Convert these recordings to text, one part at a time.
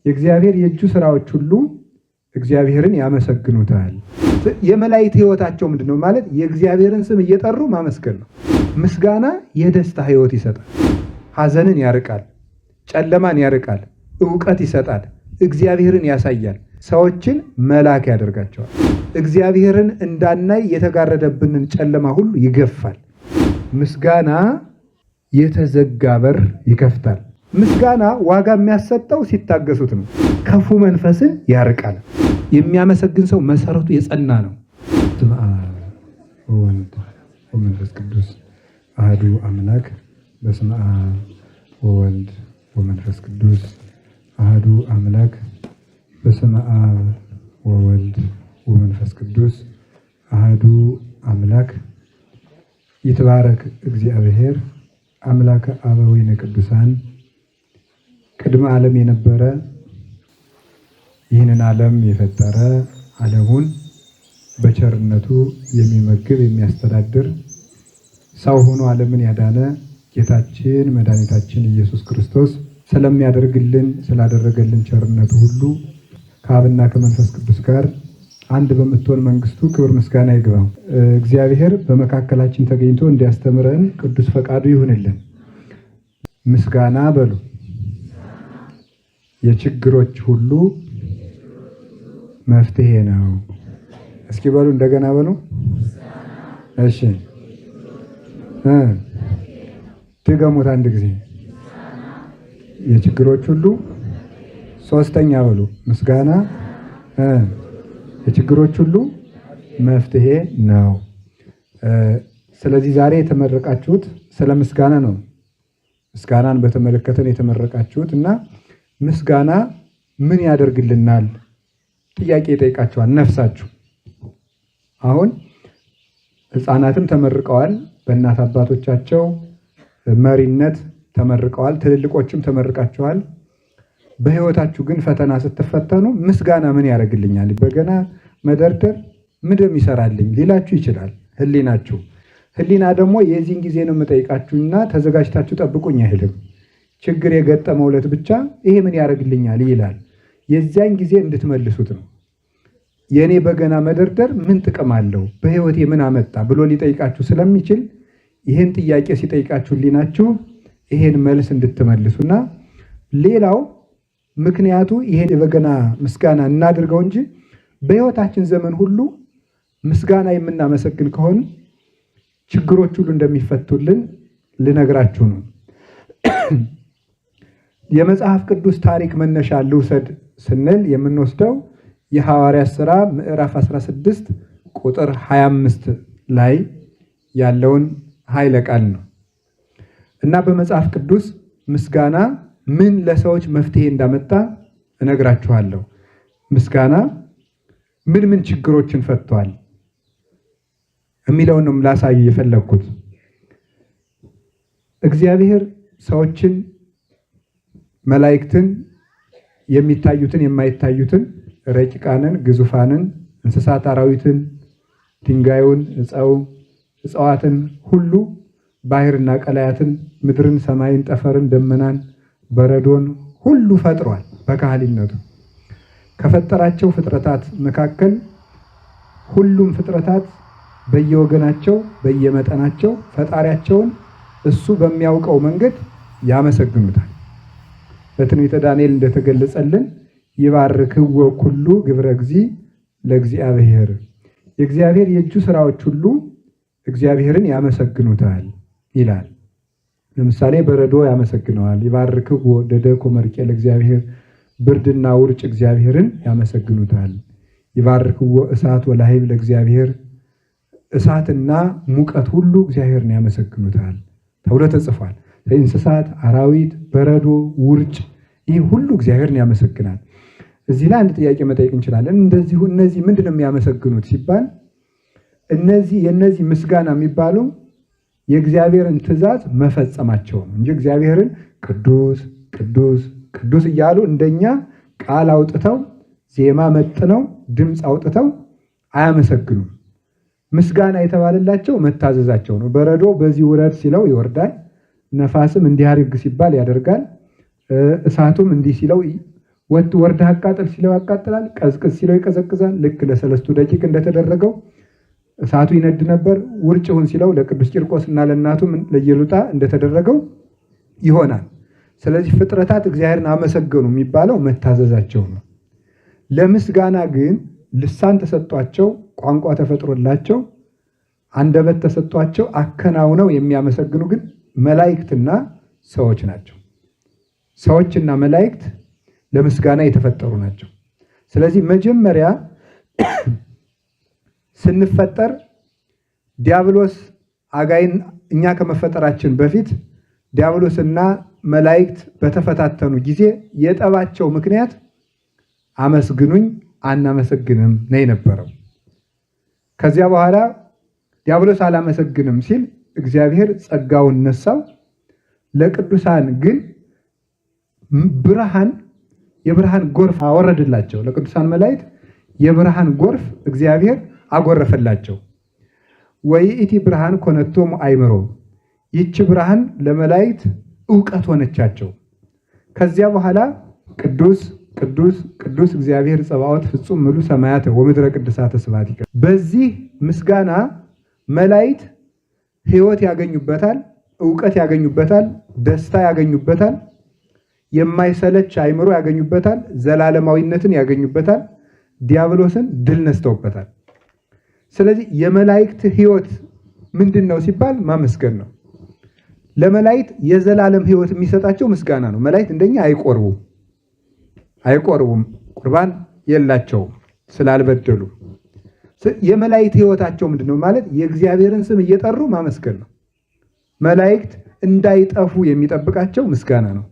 የእግዚአብሔር የእጁ ስራዎች ሁሉ እግዚአብሔርን ያመሰግኑታል። የመላእክት ህይወታቸው ምንድነው ማለት? የእግዚአብሔርን ስም እየጠሩ ማመስገን ነው። ምስጋና የደስታ ህይወት ይሰጣል። ሐዘንን ያርቃል፣ ጨለማን ያርቃል፣ ዕውቀት ይሰጣል፣ እግዚአብሔርን ያሳያል፣ ሰዎችን መልአክ ያደርጋቸዋል። እግዚአብሔርን እንዳናይ የተጋረደብንን ጨለማ ሁሉ ይገፋል። ምስጋና የተዘጋ በር ይከፍታል። ምስጋና ዋጋ የሚያሰጠው ሲታገሱት ነው። ክፉ መንፈስን ያርቃል። የሚያመሰግን ሰው መሰረቱ የጸና ነው። በስመ አብ ወወልድ ወመንፈስ ቅዱስ አሐዱ አምላክ። በስመ አብ ወወልድ ወመንፈስ ቅዱስ አሐዱ አምላክ። በስመ አብ ወወልድ ወመንፈስ ቅዱስ አሐዱ አምላክ። ይትባረክ እግዚአብሔር አምላከ አበዊነ ቅዱሳን ቅድመ ዓለም የነበረ ይህንን ዓለም የፈጠረ ዓለሙን በቸርነቱ የሚመግብ የሚያስተዳድር ሰው ሆኖ ዓለምን ያዳነ ጌታችን መድኃኒታችን ኢየሱስ ክርስቶስ ስለሚያደርግልን ስላደረገልን ቸርነቱ ሁሉ ከአብና ከመንፈስ ቅዱስ ጋር አንድ በምትሆን መንግስቱ ክብር ምስጋና ይግባው። እግዚአብሔር በመካከላችን ተገኝቶ እንዲያስተምረን ቅዱስ ፈቃዱ ይሁንልን። ምስጋና በሉ የችግሮች ሁሉ መፍትሄ ነው። እስኪ በሉ እንደገና በሉ። እሺ ድገሙት አንድ ጊዜ። የችግሮች ሁሉ ሶስተኛ በሉ። ምስጋና የችግሮች ሁሉ መፍትሄ ነው። ስለዚህ ዛሬ የተመረቃችሁት ስለ ምስጋና ነው። ምስጋናን በተመለከተን የተመረቃችሁት እና ምስጋና ምን ያደርግልናል ጥያቄ ይጠይቃቸዋል ነፍሳችሁ። አሁን ሕፃናትም ተመርቀዋል፣ በእናት አባቶቻቸው መሪነት ተመርቀዋል፣ ትልልቆችም ተመርቃቸዋል። በህይወታችሁ ግን ፈተና ስትፈተኑ ምስጋና ምን ያደርግልኛል፣ በገና መደርደር ምንም ይሰራልኝ ሊላችሁ ይችላል ህሊናችሁ። ህሊና ደግሞ የዚህን ጊዜ ነው የምጠይቃችሁና ተዘጋጅታችሁ ጠብቁኝ አይልም። ችግር የገጠመው ዕለት ብቻ ይሄ ምን ያደርግልኛል ይላል። የዚያን ጊዜ እንድትመልሱት ነው። የእኔ በገና መደርደር ምን ጥቅም አለው፣ በህይወቴ ምን አመጣ ብሎ ሊጠይቃችሁ ስለሚችል ይህን ጥያቄ ሲጠይቃችሁ ህሊናችሁ ይሄን መልስ እንድትመልሱና ሌላው ምክንያቱ ይሄን የበገና ምስጋና እናድርገው እንጂ በህይወታችን ዘመን ሁሉ ምስጋና የምናመሰግን ከሆነ ችግሮች ሁሉ እንደሚፈቱልን ልነግራችሁ ነው። የመጽሐፍ ቅዱስ ታሪክ መነሻ ልውሰድ ስንል የምንወስደው የሐዋርያት ሥራ ምዕራፍ 16 ቁጥር 25 ላይ ያለውን ኃይለ ቃል ነው እና በመጽሐፍ ቅዱስ ምስጋና ምን ለሰዎች መፍትሄ እንዳመጣ እነግራችኋለሁ። ምስጋና ምን ምን ችግሮችን ፈቷል የሚለውን ነው ላሳይ የፈለግኩት። እግዚአብሔር ሰዎችን፣ መላእክትን፣ የሚታዩትን የማይታዩትን፣ ረቂቃንን፣ ግዙፋንን፣ እንስሳት፣ አራዊትን፣ ድንጋዩን፣ እጽዋትን ሁሉ፣ ባህርና ቀላያትን፣ ምድርን፣ ሰማይን፣ ጠፈርን፣ ደመናን፣ በረዶን ሁሉ ፈጥሯል። በካህሊነቱ ከፈጠራቸው ፍጥረታት መካከል ሁሉም ፍጥረታት በየወገናቸው በየመጠናቸው ፈጣሪያቸውን እሱ በሚያውቀው መንገድ ያመሰግኑታል። በትንቢተ ዳንኤል እንደተገለጸልን ይባርክዎ ኩሉ ግብረ እግዚእ ለእግዚአብሔር፣ የእግዚአብሔር የእጁ ስራዎች ሁሉ እግዚአብሔርን ያመሰግኑታል ይላል። ለምሳሌ በረዶ ያመሰግነዋል። ይባርክዎ ደደኮ መርቄ ለእግዚአብሔር፣ ብርድና ውርጭ እግዚአብሔርን ያመሰግኑታል። ይባርክዎ እሳት ወላሂብ ለእግዚአብሔር፣ እሳትና ሙቀት ሁሉ እግዚአብሔርን ያመሰግኑታል ተብሎ ተጽፏል። እንስሳት፣ አራዊት፣ በረዶ፣ ውርጭ ይህ ሁሉ እግዚአብሔርን ያመሰግናል። እዚህ ላይ አንድ ጥያቄ መጠየቅ እንችላለን። እንደዚሁ እነዚህ ምንድን ነው የሚያመሰግኑት ሲባል የእነዚህ ምስጋና የሚባሉ የእግዚአብሔርን ትእዛዝ መፈጸማቸው ነው እንጂ እግዚአብሔርን ቅዱስ ቅዱስ ቅዱስ እያሉ እንደኛ ቃል አውጥተው ዜማ መጥነው ድምፅ አውጥተው አያመሰግኑም። ምስጋና የተባለላቸው መታዘዛቸው ነው። በረዶ በዚህ ውረድ ሲለው ይወርዳል፣ ነፋስም እንዲህ አድርግ ሲባል ያደርጋል፣ እሳቱም እንዲህ ሲለው ወርደህ አቃጥል ሲለው ያቃጥላል፣ ቀዝቅዝ ሲለው ይቀዘቅዛል። ልክ ለሰለስቱ ደቂቅ እንደተደረገው እሳቱ ይነድ ነበር። ውርጭ ሁን ሲለው ለቅዱስ ቂርቆስ እና ለእናቱ ለኢየሉጣ እንደተደረገው ይሆናል። ስለዚህ ፍጥረታት እግዚአብሔርን አመሰገኑ የሚባለው መታዘዛቸው ነው። ለምስጋና ግን ልሳን ተሰጧቸው፣ ቋንቋ ተፈጥሮላቸው፣ አንደበት ተሰጧቸው አከናውነው የሚያመሰግኑ ግን መላእክትና ሰዎች ናቸው። ሰዎችና መላእክት ለምስጋና የተፈጠሩ ናቸው። ስለዚህ መጀመሪያ ስንፈጠር ዲያብሎስ አጋይን እኛ ከመፈጠራችን በፊት ዲያብሎስና መላእክት በተፈታተኑ ጊዜ የጠባቸው ምክንያት አመስግኑኝ አናመሰግንም ነው የነበረው። ከዚያ በኋላ ዲያብሎስ አላመሰግንም ሲል እግዚአብሔር ጸጋውን ነሳው። ለቅዱሳን ግን የብርሃን ጎርፍ አወረድላቸው። ለቅዱሳን መላእክት የብርሃን ጎርፍ እግዚአብሔር አጎረፈላቸው። ወይእቲ ብርሃን ኮነቶሙ አእምሮ፣ ይቺ ብርሃን ለመላእክት ዕውቀት ሆነቻቸው። ከዚያ በኋላ ቅዱስ ቅዱስ ቅዱስ እግዚአብሔር ጸባኦት ፍጹም ምሉ ሰማያተ ወምድረ ቅድሳተ ስብሐቲከ። በዚህ ምስጋና መላእክት ሕይወት ያገኙበታል፣ ዕውቀት ያገኙበታል፣ ደስታ ያገኙበታል፣ የማይሰለች አእምሮ ያገኙበታል፣ ዘላለማዊነትን ያገኙበታል፣ ዲያብሎስን ድል ነስተውበታል። ስለዚህ የመላእክት ሕይወት ምንድን ነው ሲባል ማመስገን ነው። ለመላእክት የዘላለም ሕይወት የሚሰጣቸው ምስጋና ነው። መላእክት እንደኛ አይቆርቡም፣ ቁርባን የላቸውም ስላልበደሉ። የመላእክት ሕይወታቸው ምንድን ነው ማለት የእግዚአብሔርን ስም እየጠሩ ማመስገን ነው። መላእክት እንዳይጠፉ የሚጠብቃቸው ምስጋና ነው።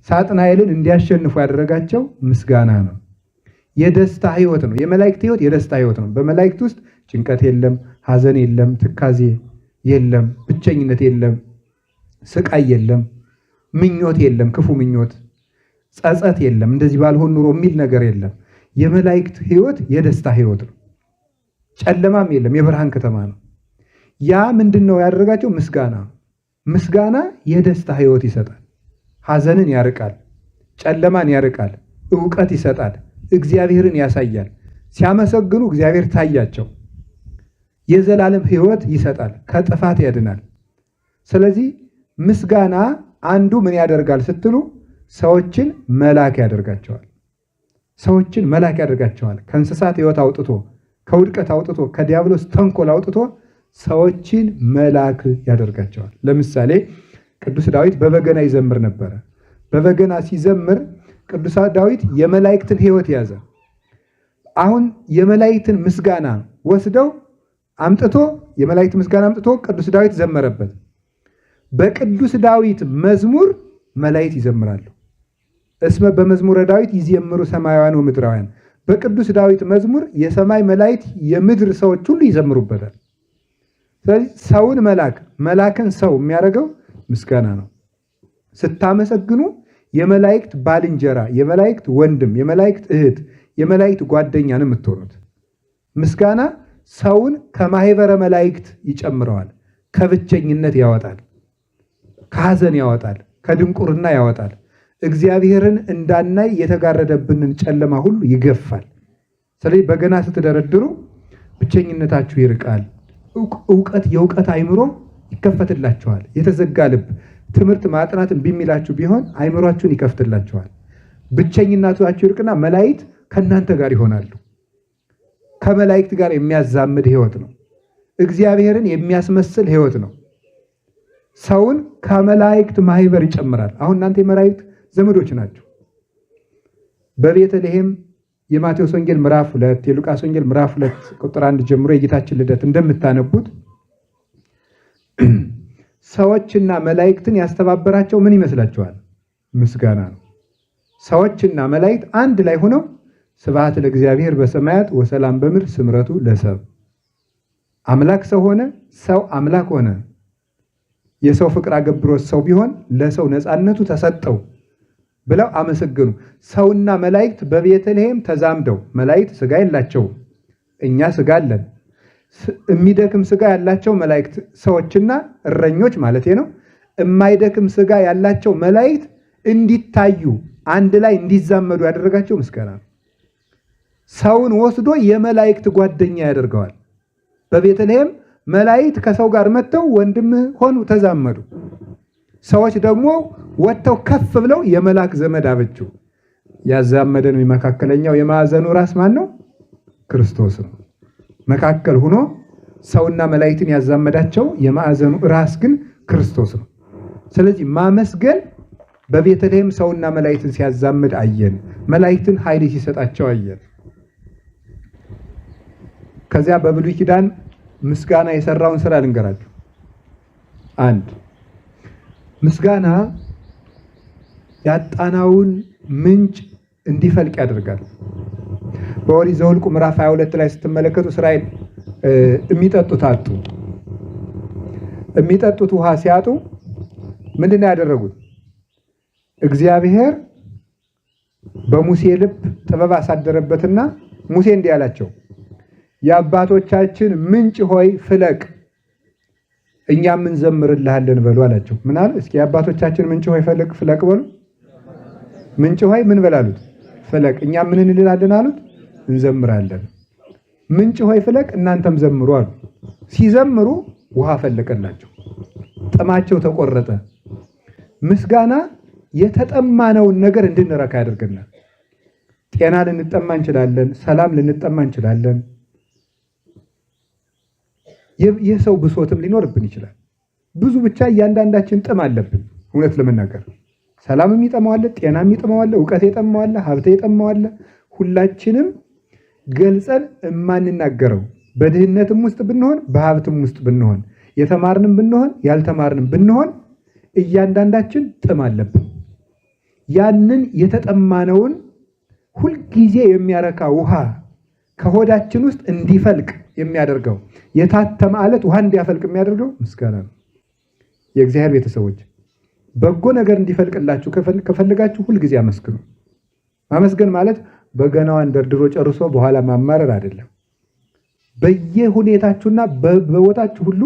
ሳጥናኤልን እንዲያሸንፉ ያደረጋቸው ምስጋና ነው። የደስታ ሕይወት ነው። የመላእክት ሕይወት የደስታ ሕይወት ነው። በመላእክት ውስጥ ጭንቀት የለም፣ ሐዘን የለም፣ ትካዜ የለም፣ ብቸኝነት የለም፣ ስቃይ የለም፣ ምኞት የለም፣ ክፉ ምኞት፣ ጸጸት የለም፣ እንደዚህ ባልሆን ኑሮ የሚል ነገር የለም። የመላእክት ሕይወት የደስታ ሕይወት ነው። ጨለማም የለም፣ የብርሃን ከተማ ነው። ያ ምንድን ነው ያደረጋቸው? ምስጋና። ምስጋና የደስታ ሕይወት ይሰጣል። ሐዘንን ያርቃል፣ ጨለማን ያርቃል፣ ዕውቀት ይሰጣል፣ እግዚአብሔርን ያሳያል። ሲያመሰግኑ እግዚአብሔር ታያቸው። የዘላለም ሕይወት ይሰጣል፣ ከጥፋት ያድናል። ስለዚህ ምስጋና አንዱ ምን ያደርጋል ስትሉ ሰዎችን መላክ ያደርጋቸዋል። ሰዎችን መላክ ያደርጋቸዋል። ከእንስሳት ሕይወት አውጥቶ ከውድቀት አውጥቶ ከዲያብሎስ ተንኮል አውጥቶ ሰዎችን መላክ ያደርጋቸዋል። ለምሳሌ ቅዱስ ዳዊት በበገና ይዘምር ነበረ። በበገና ሲዘምር ቅዱስ ዳዊት የመላእክትን ሕይወት ያዘ። አሁን የመላእክትን ምስጋና ወስደው አምጥቶ የመላእክት ምስጋና አምጥቶ ቅዱስ ዳዊት ዘመረበት። በቅዱስ ዳዊት መዝሙር መላእክት ይዘምራሉ። እስመ በመዝሙረ ዳዊት ይዘምሩ ሰማያውያን ወምድራውያን። በቅዱስ ዳዊት መዝሙር የሰማይ መላእክት የምድር ሰዎች ሁሉ ይዘምሩበታል። ስለዚህ ሰውን መላክን ሰው የሚያደርገው ምስጋና ነው። ስታመሰግኑ የመላእክት ባልንጀራ፣ የመላእክት ወንድም፣ የመላእክት እህት፣ የመላእክት ጓደኛ ነው የምትሆኑት። ምስጋና ሰውን ከማህበረ መላእክት ይጨምረዋል። ከብቸኝነት ያወጣል፣ ከሐዘን ያወጣል፣ ከድንቁርና ያወጣል። እግዚአብሔርን እንዳናይ የተጋረደብንን ጨለማ ሁሉ ይገፋል። ስለዚህ በገና ስትደረድሩ ብቸኝነታችሁ ይርቃል። የእውቀት አእምሮ ይከፈትላችኋል። የተዘጋ ልብ ትምህርት ማጥናት እምቢ የሚላችሁ ቢሆን አእምሯችሁን ይከፍትላችኋል። ብቸኝነታችሁ ይርቅና መላእክት ከእናንተ ጋር ይሆናሉ። ከመላእክት ጋር የሚያዛምድ ሕይወት ነው። እግዚአብሔርን የሚያስመስል ሕይወት ነው። ሰውን ከመላእክት ማህበር ይጨምራል። አሁን እናንተ የመላእክት ዘመዶች ናቸው። በቤተልሔም የማቴዎስ ወንጌል ምዕራፍ 2 የሉቃስ ወንጌል ምዕራፍ 2 ቁጥር 1 ጀምሮ የጌታችን ልደት እንደምታነቡት ሰዎችና መላእክትን ያስተባበራቸው ምን ይመስላችኋል? ምስጋና ነው። ሰዎችና መላእክት አንድ ላይ ሆነው ስብሐት ለእግዚአብሔር በሰማያት ወሰላም በምድር ስምረቱ ለሰብ። አምላክ ሰው ሆነ፣ ሰው አምላክ ሆነ። የሰው ፍቅር አገብሮት ሰው ቢሆን ለሰው ነፃነቱ ተሰጠው ብለው አመሰገኑ። ሰውና መላእክት በቤተልሔም ተዛምደው፣ መላእክት ስጋ የላቸውም፣ እኛ ስጋ አለን። የሚደክም ስጋ ያላቸው መላእክት ሰዎችና እረኞች ማለት ነው። የማይደክም ስጋ ያላቸው መላእክት እንዲታዩ አንድ ላይ እንዲዛመዱ ያደረጋቸው ምስጋና ነው። ሰውን ወስዶ የመላእክት ጓደኛ ያደርገዋል። በቤተልሔም መላእክት ከሰው ጋር መጥተው ወንድምህ ሆኑ ተዛመዱ። ሰዎች ደግሞ ወጥተው ከፍ ብለው የመላክ ዘመድ አበጁ። ያዛመደን መካከለኛው የማዕዘኑ ራስ ማን ነው? ክርስቶስ ነው። መካከል ሆኖ ሰውና መላእክትን ያዛመዳቸው የማዕዘኑ ራስ ግን ክርስቶስ ነው። ስለዚህ ማመስገን በቤተልሔም ሰውና መላእክትን ሲያዛምድ አየን። መላእክትን ኃይል ሲሰጣቸው አየን። ከዚያ በብሉይ ኪዳን ምስጋና የሰራውን ስራ ልንገራችሁ። አንድ ምስጋና ያጣናውን ምንጭ እንዲፈልቅ ያደርጋል። በኦሪት ዘኍልቍ ምዕራፍ 22 ላይ ስትመለከቱ እስራኤል የሚጠጡት አጡ። የሚጠጡት ውሃ ሲያጡ ምንድን ነው ያደረጉት? እግዚአብሔር በሙሴ ልብ ጥበብ አሳደረበትና ሙሴ እንዲህ አላቸው፣ የአባቶቻችን ምንጭ ሆይ ፍለቅ፣ እኛም እንዘምርልሃለን በሉ አላቸው። ምን አለ? እስኪ የአባቶቻችን ምንጭ ሆይ ፍለቅ በሉ። ምንጭ ሆይ ምን በላሉት? ፍለቅ። እኛም ምን እንላለን አሉት? እንዘምራለን። ምንጭ ሆይ ፍለቅ፣ እናንተም ዘምሩ አሉ። ሲዘምሩ ውሃ ፈለቀላቸው፣ ጥማቸው ተቆረጠ። ምስጋና የተጠማነውን ነገር እንድንረካ ያደርገናል። ጤና ልንጠማ እንችላለን፣ ሰላም ልንጠማ እንችላለን፣ የሰው ብሶትም ሊኖርብን ይችላል። ብዙ ብቻ እያንዳንዳችን ጥም አለብን። እውነት ለመናገር ሰላምም ይጠማዋል፣ ጤናም ይጠማዋል፣ እውቀት ይጠማዋል፣ ሀብት ይጠማዋል። ሁላችንም ገልጸን የማንናገረው በድህነትም ውስጥ ብንሆን በሀብትም ውስጥ ብንሆን የተማርንም ብንሆን ያልተማርንም ብንሆን እያንዳንዳችን ጥም አለብን። ያንን የተጠማነውን ሁልጊዜ የሚያረካ ውሃ ከሆዳችን ውስጥ እንዲፈልቅ የሚያደርገው የታተመ አለት ውሃ እንዲያፈልቅ የሚያደርገው ምስጋና ነው። የእግዚአብሔር ቤተሰቦች በጎ ነገር እንዲፈልቅላችሁ ከፈልጋችሁ ሁልጊዜ አመስግኑ። ማመስገን ማለት በገናዋን ደርድሮ ጨርሶ በኋላ ማማረር አይደለም። በየሁኔታችሁና በቦታችሁ ሁሉ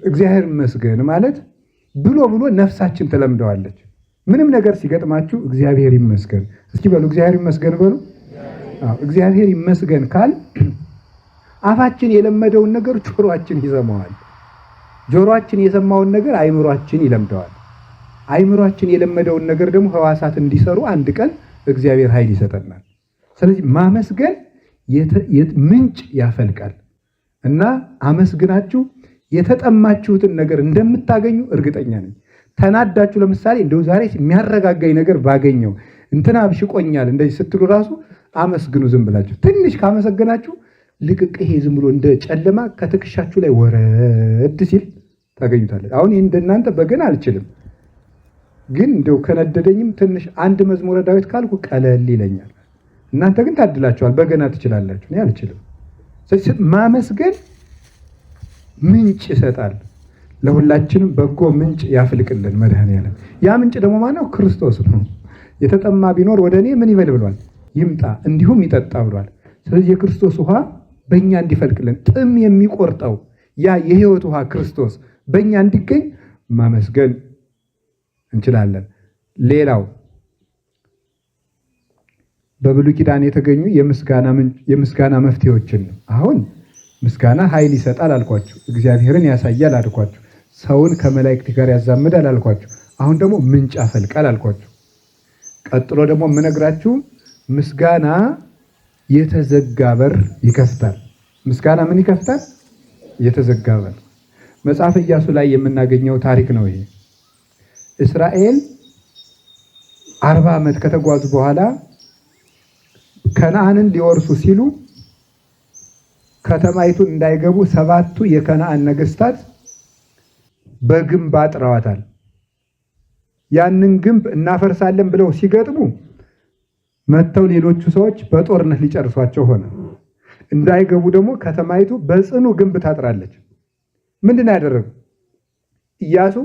እግዚአብሔር ይመስገን ማለት ብሎ ነፍሳችን ተለምደዋለች። ምንም ነገር ሲገጥማችሁ እግዚአብሔር ይመስገን እስኪ በሉ። እግዚአብሔር ይመስገን በሉ። እግዚአብሔር ይመስገን ካል አፋችን የለመደውን ነገር ጆሮአችን ይሰማዋል። ጆሮአችን የሰማውን ነገር አይምሯችን ይለምደዋል። አይምሯችን የለመደውን ነገር ደግሞ ሕዋሳት እንዲሰሩ አንድ ቀን እግዚአብሔር ኃይል ይሰጠናል። ስለዚህ ማመስገን ምንጭ ያፈልቃል እና አመስግናችሁ የተጠማችሁትን ነገር እንደምታገኙ እርግጠኛ ነኝ። ተናዳችሁ ለምሳሌ እንደው ዛሬ የሚያረጋጋኝ ነገር ባገኘው እንትና አብሽቆኛል እንደዚህ ስትሉ ራሱ አመስግኑ። ዝም ብላችሁ ትንሽ ካመሰገናችሁ ልቅቅ ይሄ ዝም ብሎ እንደ ጨለማ ከትከሻችሁ ላይ ወረድ ሲል ታገኙታለች። አሁን እንደናንተ በገና አልችልም፣ ግን እንደው ከነደደኝም ትንሽ አንድ መዝሙረ ዳዊት ካልኩ ቀለል ይለኛል። እናንተ ግን ታድላችኋል፣ በገና ትችላላችሁ፣ እኔ አልችልም። ማመስገን ምንጭ ይሰጣል። ለሁላችንም በጎ ምንጭ ያፍልቅልን መድኃኔዓለም። ያ ምንጭ ደግሞ ማነው? ክርስቶስ ነው። የተጠማ ቢኖር ወደ እኔ ምን ይበል ብሏል? ይምጣ እንዲሁም ይጠጣ ብሏል። ስለዚህ የክርስቶስ ውሃ በእኛ እንዲፈልቅልን ጥም የሚቆርጠው ያ የሕይወት ውሃ ክርስቶስ በእኛ እንዲገኝ ማመስገን እንችላለን። ሌላው በብሉይ ኪዳን የተገኙ የምስጋና መፍትሄዎችን ነው። አሁን ምስጋና ኃይል ይሰጣል አልኳችሁ፣ እግዚአብሔርን ያሳያል አልኳችሁ፣ ሰውን ከመላእክት ጋር ያዛምዳል አልኳችሁ። አሁን ደግሞ ምንጭ ያፈልቃል አልኳችሁ። ቀጥሎ ደግሞ የምነግራችሁ ምስጋና የተዘጋ በር ይከፍታል። ምስጋና ምን ይከፍታል? የተዘጋ በር። መጽሐፈ ኢያሱ ላይ የምናገኘው ታሪክ ነው ይሄ። እስራኤል 40 ዓመት ከተጓዙ በኋላ ከነዓንን ሊወርሱ ሲሉ ከተማይቱን እንዳይገቡ 7ቱ የከነዓን ነገስታት በግንብ አጥረዋታል። ያንን ግንብ እናፈርሳለን ብለው ሲገጥሙ መጥተው ሌሎቹ ሰዎች በጦርነት ሊጨርሷቸው ሆነ። እንዳይገቡ ደግሞ ከተማይቱ በጽኑ ግንብ ታጥራለች። ምንድን ነው ያደረጉ? ኢያሱ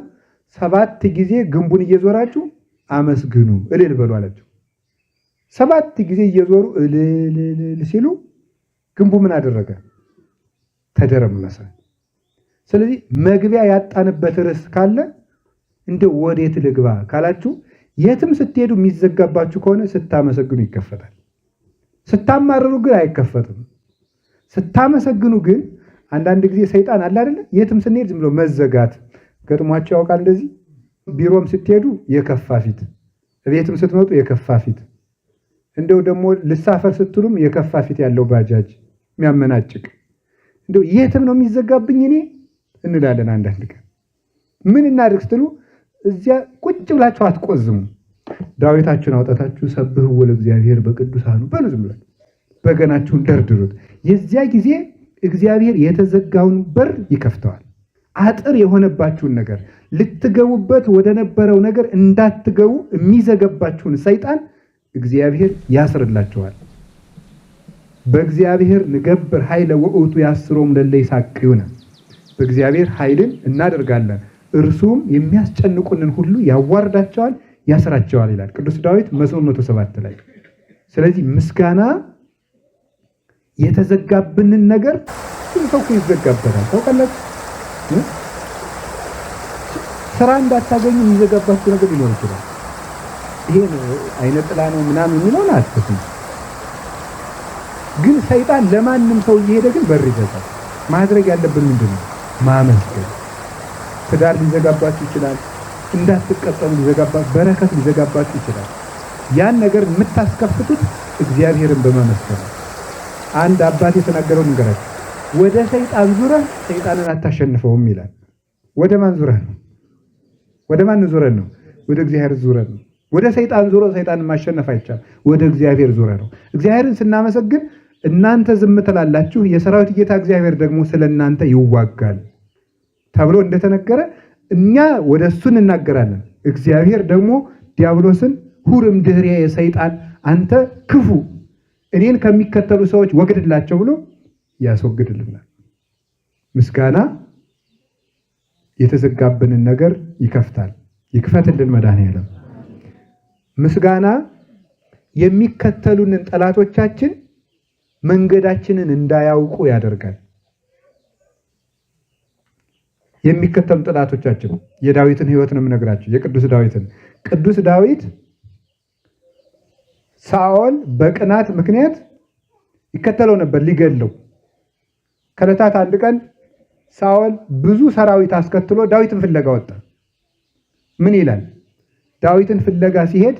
7 ጊዜ ግንቡን እየዞራችሁ አመስግኑ እልል በሉ አላቸው። 7 ጊዜ እየዞሩ እልል ሲሉ ግንቡ ምን አደረገ? ተደረመሰ። ስለዚህ መግቢያ ያጣንበት ርዕስ ካለ እንደ ወዴት ልግባ ካላችሁ የትም ስትሄዱ የሚዘጋባችሁ ከሆነ ስታመሰግኑ ይከፈታል። ስታማርሩ ግን አይከፈትም። ስታመሰግኑ ግን አንዳንድ ጊዜ ሰይጣን አለ አይደለ? የትም ስንሄድ ዝም ብሎ መዘጋት ገጥሟቸው ያውቃል። እንደዚህ ቢሮም ስትሄዱ የከፋ ፊት፣ ቤትም ስትመጡ የከፋ ፊት፣ እንደው ደግሞ ልሳፈር ስትሉም የከፋ ፊት ያለው ባጃጅ የሚያመናጭቅ እንደው የትም ነው የሚዘጋብኝ እኔ እንላለን። አንዳንድ ቀን ምን እናድርግ ስትሉ እዚያ ቁጭ ብላችሁ አትቆዝሙ። ዳዊታችሁን አውጣታችሁ ሰብሕዎ ለእግዚአብሔር በቅዱሳኑ በሉ። ዝም ብላችሁ በገናችሁን ደርድሩት። የዚያ ጊዜ እግዚአብሔር የተዘጋውን በር ይከፍተዋል። አጥር የሆነባችሁን ነገር ልትገቡበት ወደ ነበረው ነገር እንዳትገቡ የሚዘገባችሁን ሰይጣን እግዚአብሔር ያስርላችኋል። በእግዚአብሔር ንገብር ኃይለ ወውቱ ያስሮም ለለ ይሳቅዩነ። በእግዚአብሔር ኃይልን እናደርጋለን እርሱም የሚያስጨንቁንን ሁሉ ያዋርዳቸዋል፣ ያስራቸዋል ይላል ቅዱስ ዳዊት መዝሙር 107 ላይ። ስለዚህ ምስጋና የተዘጋብንን ነገር ሰው ይዘጋበታል። ታውቃላችሁ፣ ስራ እንዳታገኙ የሚዘጋባችሁ ነገር ሊኖር ይችላል። ይሄ አይነ ጥላ ነው ምናምን የሚለውን አትስሙ። ግን ሰይጣን ለማንም ሰው እየሄደ ግን በር ይዘጋል። ማድረግ ያለብን ምንድን ነው? ማመስገን። ትዳር ሊዘጋባችሁ ይችላል። እንዳትቀጠሉ ሊዘጋባችሁ፣ በረከት ሊዘጋባችሁ ይችላል። ያን ነገር የምታስከፍቱት እግዚአብሔርን በማመስገን ነው። አንድ አባት የተናገረው ንገራችሁ። ወደ ሰይጣን ዙረህ ሰይጣንን አታሸንፈውም ይላል። ወደ ማን ዙረህ ነው? ወደ ማን ዙረህ ነው? ወደ እግዚአብሔር ዙረህ ነው። ወደ ሰይጣን ዙሮ ሰይጣንን ማሸነፍ አይቻልም። ወደ እግዚአብሔር ዙረህ ነው። እግዚአብሔርን ስናመሰግን እናንተ ዝም ትላላችሁ፣ የሰራዊት ጌታ እግዚአብሔር ደግሞ ስለ እናንተ ይዋጋል ተብሎ እንደተነገረ እኛ ወደ እሱ እንናገራለን። እግዚአብሔር ደግሞ ዲያብሎስን ሁርም ድህሬ ሰይጣን አንተ ክፉ እኔን ከሚከተሉ ሰዎች ወግድላቸው ብሎ ያስወግድልናል። ምስጋና የተዘጋብንን ነገር ይከፍታል። ይክፈትልን መድኃኔዓለም። ምስጋና የሚከተሉንን ጠላቶቻችን መንገዳችንን እንዳያውቁ ያደርጋል። የሚከተሉ ጠላቶቻችን የዳዊትን ሕይወት ነው የምነግራቸው። የቅዱስ ዳዊትን ቅዱስ ዳዊት ሳኦል በቅናት ምክንያት ይከተለው ነበር ሊገለው። ከዕለታት አንድ ቀን ሳኦል ብዙ ሰራዊት አስከትሎ ዳዊትን ፍለጋ ወጣ። ምን ይላል? ዳዊትን ፍለጋ ሲሄድ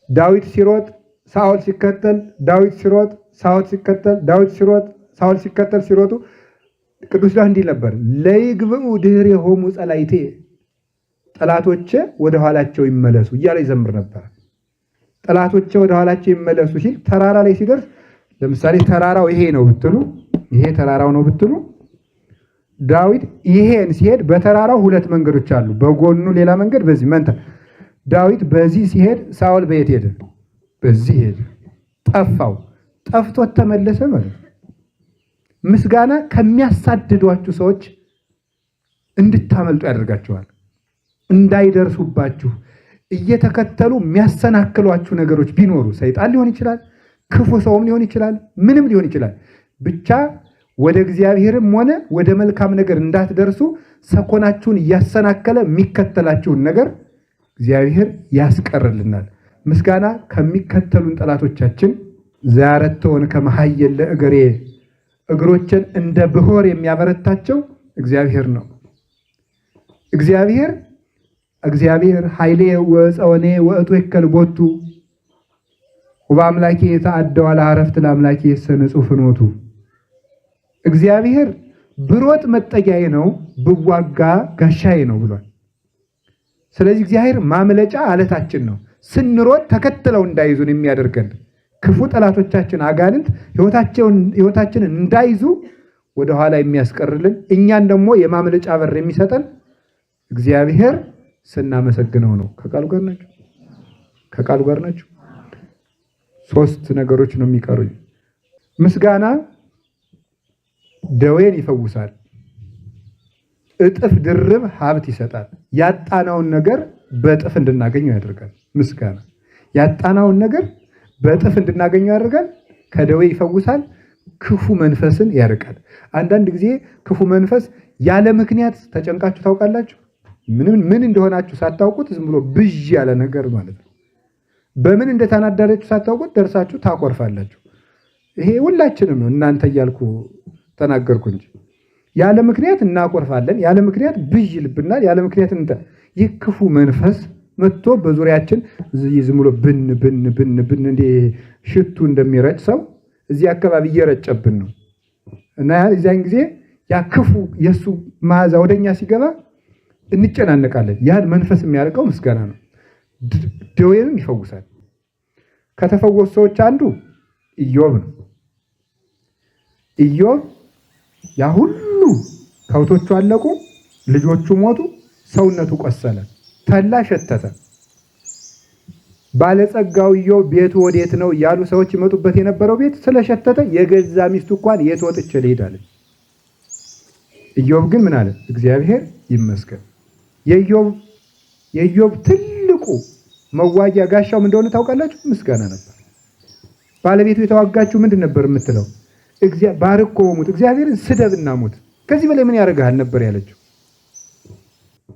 ዳዊት ሲሮጥ ሳኦል ሲከተል፣ ዳዊት ሲሮጥ ሳኦል ሲከተል፣ ዳዊት ሲሮጥ ሳኦል ሲከተል ሲሮጡ ቅዱስ ዳዊት እንዲህ ነበር፣ ለይግብኡ ድኅሬሆሙ ጸላይቴ፣ ጠላቶቼ ወደ ኋላቸው ይመለሱ እያለ ይዘምር ነበር። ጠላቶቼ ወደ ኋላቸው ይመለሱ ሲል ተራራ ላይ ሲደርስ፣ ለምሳሌ ተራራው ይሄ ነው ብትሉ፣ ይሄ ተራራው ነው ብትሉ፣ ዳዊት ይሄን ሲሄድ በተራራው ሁለት መንገዶች አሉ። በጎኑ ሌላ መንገድ፣ በዚህ መንታ። ዳዊት በዚህ ሲሄድ ሳኦል በየት ሄደ? በዚህ ሄደ። ጠፋው። ጠፍቶት ተመለሰ ማለት ነው። ምስጋና ከሚያሳድዷችሁ ሰዎች እንድታመልጡ ያደርጋችኋል። እንዳይደርሱባችሁ እየተከተሉ የሚያሰናክሏችሁ ነገሮች ቢኖሩ ሰይጣን ሊሆን ይችላል፣ ክፉ ሰውም ሊሆን ይችላል፣ ምንም ሊሆን ይችላል። ብቻ ወደ እግዚአብሔርም ሆነ ወደ መልካም ነገር እንዳትደርሱ ሰኮናችሁን እያሰናከለ የሚከተላችሁን ነገር እግዚአብሔር ያስቀርልናል። ምስጋና ከሚከተሉን ጠላቶቻችን ዛረተውን ከመሃየል ለእግሬ፣ እግሮችን እንደ ብሆር የሚያበረታቸው እግዚአብሔር ነው። እግዚአብሔር ኃይሌ ወፀወኔ ወእቱ ይከልቦቱ ወበአምላኬ የተአደዋ ለአረፍት ለአምላኬ የሰንጹ ፍኖቱ። እግዚአብሔር ብሮጥ መጠጊያዬ ነው፣ ብዋጋ ጋሻዬ ነው ብሏል። ስለዚህ እግዚአብሔር ማምለጫ አለታችን ነው። ስንሮጥ ተከትለው እንዳይዙን የሚያደርገን ክፉ ጠላቶቻችን አጋንንት ሕይወታችንን እንዳይዙ ወደኋላ የሚያስቀርልን፣ እኛን ደግሞ የማምለጫ በር የሚሰጠን እግዚአብሔር ስናመሰግነው ነው። ከቃሉ ጋር ናቸው። ከቃሉ ጋር ናቸው። ሶስት ነገሮች ነው የሚቀሩኝ። ምስጋና ደዌን ይፈውሳል፣ እጥፍ ድርብ ሀብት ይሰጣል። ያጣናውን ነገር በእጥፍ እንድናገኘው ያደርጋል። ምስጋና ያጣናውን ነገር በእጥፍ እንድናገኘው ያደርጋል። ከደዌ ይፈውሳል፣ ክፉ መንፈስን ያርቃል። አንዳንድ ጊዜ ክፉ መንፈስ ያለ ምክንያት ተጨንቃችሁ ታውቃላችሁ? ምን እንደሆናችሁ ሳታውቁት ዝም ብሎ ብዥ ያለ ነገር ማለት ነው። በምን እንደተናደረችሁ ሳታውቁት ደርሳችሁ ታኮርፋላችሁ። ይሄ ሁላችንም ነው። እናንተ እያልኩ ተናገርኩ እንጂ ያለ ምክንያት እናኮርፋለን፣ ያለ ምክንያት ብዥ ይልብናል፣ ያለ ምክንያት ይህ ክፉ መንፈስ መጥቶ በዙሪያችን ዝም ብሎ ብን ብን ብን ብን እንደ ሽቱ እንደሚረጭ ሰው እዚህ አካባቢ እየረጨብን ነው እና የዚያን ጊዜ ያ ክፉ የእሱ መዓዛ ወደኛ ሲገባ እንጨናነቃለን። ያን መንፈስ የሚያርቀው ምስጋና ነው። ደዌንም ይፈውሳል። ከተፈወሱ ሰዎች አንዱ ኢዮብ ነው። ኢዮብ ያ ሁሉ ከብቶቹ አለቁ፣ ልጆቹ ሞቱ፣ ሰውነቱ ቆሰለ፣ ተላ ሸተተ። ባለጸጋው ኢዮብ ቤቱ ወዴት ነው እያሉ ሰዎች ይመጡበት የነበረው ቤት ስለሸተተ የገዛ ሚስቱ እንኳን የት ወጥቼ ልሄድ አለች። ኢዮብ ግን ምን አለ? እግዚአብሔር ይመስገን። የኢዮብ ትልቁ መዋጊያ ጋሻው ምን እንደሆነ ታውቃላችሁ? ምስጋና ነበር። ባለቤቱ የተዋጋችሁ ምንድን ነበር የምትለው? ባርኮ ሙት፣ እግዚአብሔርን ስደብና ሙት፣ ከዚህ በላይ ምን ያደርግሃል ነበር ያለችው።